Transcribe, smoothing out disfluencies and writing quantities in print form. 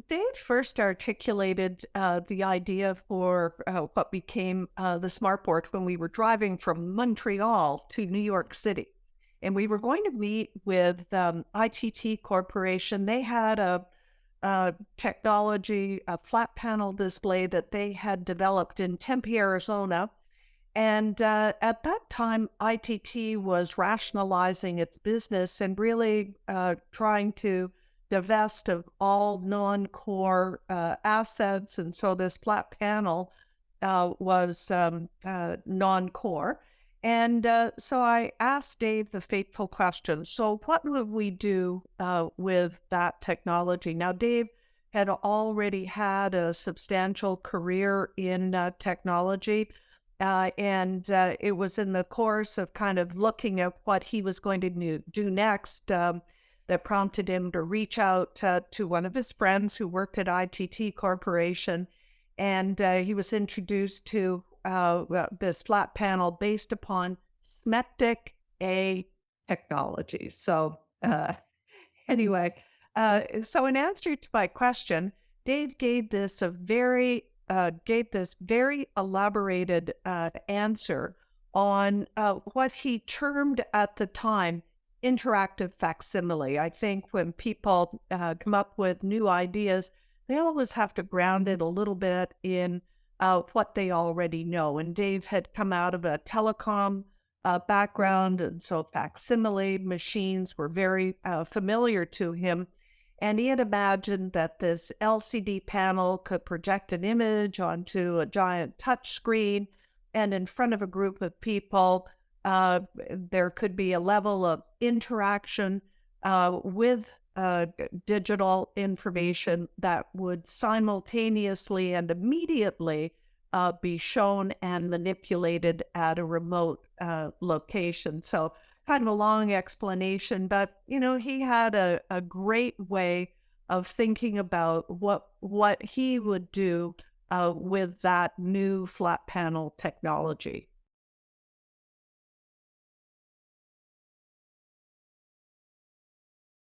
Dave first articulated the idea for what became the smartboard when we were driving from Montreal to New York City. And we were going to meet with ITT Corporation. They had a technology, a flat panel display that they had developed in Tempe, Arizona. And at that time, ITT was rationalizing its business and really trying to divest of all non-core assets. And so this flat panel was non-core. And so I asked Dave the fateful question. So, what would we do with that technology? Now, Dave had already had a substantial career in technology. And it was in the course of kind of looking at what he was going to do next that prompted him to reach out to one of his friends who worked at ITT Corporation. And he was introduced to this flat panel based upon SMECTIC A technology. So, anyway, so in answer to my question, Dave gave this very elaborated answer on what he termed at the time interactive facsimile. I think when people come up with new ideas, they always have to ground it a little bit in what they already know. And Dave had come out of a telecom background, and so facsimile machines were very familiar to him. And he had imagined that this LCD panel could project an image onto a giant touch screen, and in front of a group of people, there could be a level of interaction with digital information that would simultaneously and immediately be shown and manipulated at a remote location. So kind of a long explanation, but he had a great way of thinking about what he would do with that new flat panel technology.